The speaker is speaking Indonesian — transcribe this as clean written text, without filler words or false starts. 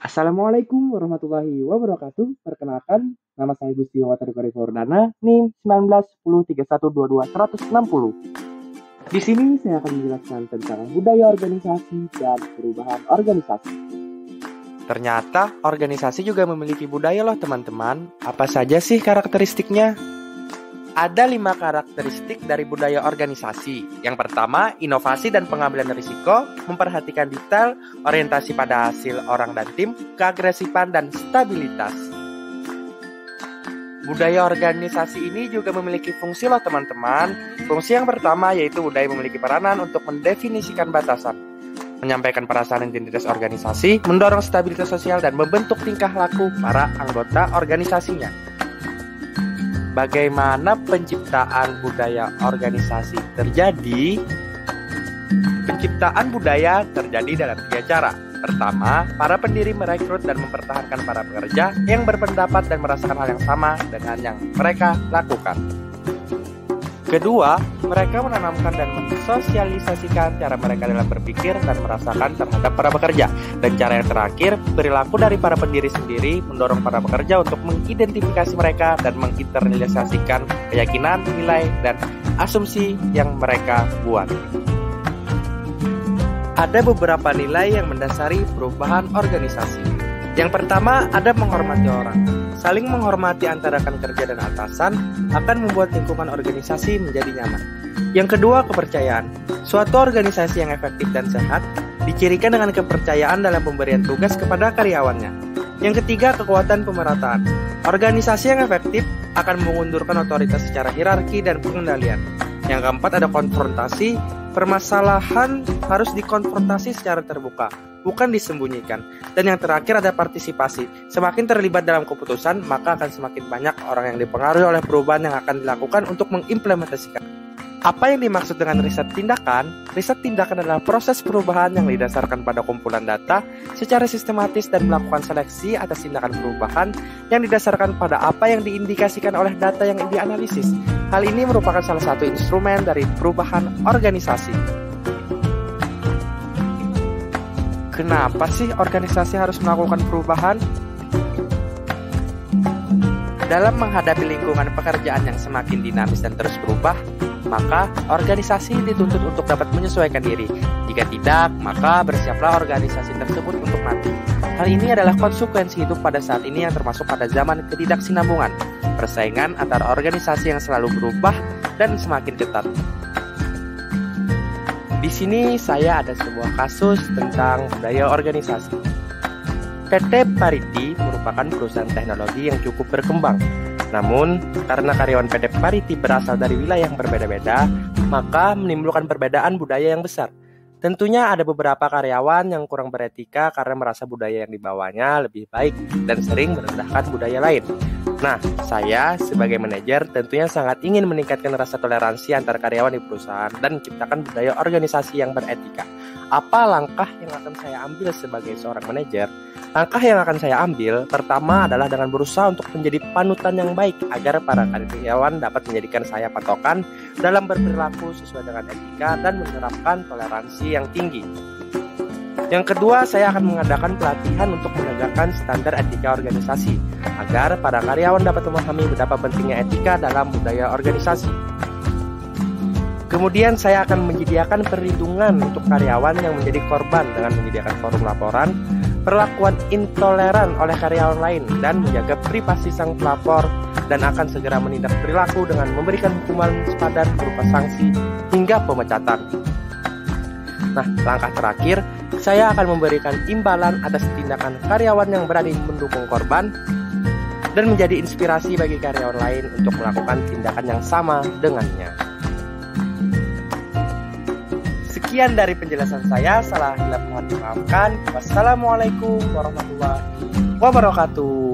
Assalamualaikum warahmatullahi wabarakatuh. Perkenalkan, nama saya Gusti Muhammad Rifari Fordana, NIM 19103122 Di sini saya akan menjelaskan tentang budaya organisasi dan perubahan organisasi. Ternyata organisasi juga memiliki budaya loh teman-teman. Apa saja sih karakteristiknya? Ada 5 karakteristik dari budaya organisasi. Yang pertama, inovasi dan pengambilan risiko, memperhatikan detail, orientasi pada hasil orang dan tim, keagresifan dan stabilitas. Budaya organisasi ini juga memiliki fungsi loh teman-teman. Fungsi yang pertama yaitu budaya memiliki peranan untuk mendefinisikan batasan, menyampaikan perasaan identitas organisasi, mendorong stabilitas sosial dan membentuk tingkah laku para anggota organisasinya. Bagaimana penciptaan budaya organisasi terjadi? Penciptaan budaya terjadi dalam 3 cara. Pertama, para pendiri merekrut dan mempertahankan para pekerja yang berpendapat dan merasakan hal yang sama dengan yang mereka lakukan. Kedua, mereka menanamkan dan mensosialisasikan cara mereka dalam berpikir dan merasakan terhadap para pekerja. Dan cara yang terakhir, perilaku dari para pendiri sendiri mendorong para pekerja untuk mengidentifikasi mereka dan menginternalisasikan keyakinan, nilai, dan asumsi yang mereka buat. Ada beberapa nilai yang mendasari perubahan organisasi. Yang pertama, ada menghormati orang. Saling menghormati antara rekan kerja dan atasan akan membuat lingkungan organisasi menjadi nyaman. Yang kedua, kepercayaan. Suatu organisasi yang efektif dan sehat dicirikan dengan kepercayaan dalam pemberian tugas kepada karyawannya. Yang ketiga, kekuatan pemerataan. Organisasi yang efektif akan mengundurkan otoritas secara hierarki dan pengendalian. Yang keempat, ada konfrontasi. Permasalahan harus dikonfrontasi secara terbuka, bukan disembunyikan. Dan yang terakhir ada partisipasi. Semakin terlibat dalam keputusan, maka akan semakin banyak orang yang dipengaruhi oleh perubahan yang akan dilakukan untuk mengimplementasikan. Apa yang dimaksud dengan riset tindakan? Riset tindakan adalah proses perubahan yang didasarkan pada kumpulan data secara sistematis dan melakukan seleksi atas tindakan perubahan yang didasarkan pada apa yang diindikasikan oleh data yang dianalisis. Hal ini merupakan salah satu instrumen dari perubahan organisasi. Kenapa sih organisasi harus melakukan perubahan? Dalam menghadapi lingkungan pekerjaan yang semakin dinamis dan terus berubah, maka organisasi dituntut untuk dapat menyesuaikan diri. Jika tidak, maka bersiaplah organisasi tersebut untuk mati. Hal ini adalah konsekuensi hidup pada saat ini yang termasuk pada zaman ketidaksinambungan, persaingan antara organisasi yang selalu berubah dan semakin ketat. Di sini saya ada sebuah kasus tentang budaya organisasi. PT Parity merupakan perusahaan teknologi yang cukup berkembang. Namun, karena karyawan PT Parity berasal dari wilayah yang berbeda-beda, maka menimbulkan perbedaan budaya yang besar. Tentunya ada beberapa karyawan yang kurang beretika karena merasa budaya yang dibawanya lebih baik dan sering merendahkan budaya lain. Nah, saya sebagai manajer tentunya sangat ingin meningkatkan rasa toleransi antar karyawan di perusahaan dan menciptakan budaya organisasi yang beretika. Apa langkah yang akan saya ambil sebagai seorang manajer? Langkah yang akan saya ambil pertama adalah dengan berusaha untuk menjadi panutan yang baik agar para karyawan dapat menjadikan saya patokan dalam berperilaku sesuai dengan etika dan menerapkan toleransi yang tinggi. Yang kedua, saya akan mengadakan pelatihan untuk menegakkan standar etika organisasi agar para karyawan dapat memahami betapa pentingnya etika dalam budaya organisasi. Kemudian saya akan menyediakan perlindungan untuk karyawan yang menjadi korban dengan menyediakan forum laporan, perlakuan intoleran oleh karyawan lain, dan menjaga privasi sang pelapor, dan akan segera menindak perilaku dengan memberikan hukuman sepadan berupa sanksi hingga pemecatan. Nah, langkah terakhir, saya akan memberikan imbalan atas tindakan karyawan yang berani mendukung korban dan menjadi inspirasi bagi karyawan lain untuk melakukan tindakan yang sama dengannya. Sekian dari penjelasan saya, salah hilaf mohon dimaafkan. Wassalamualaikum warahmatullahi wabarakatuh.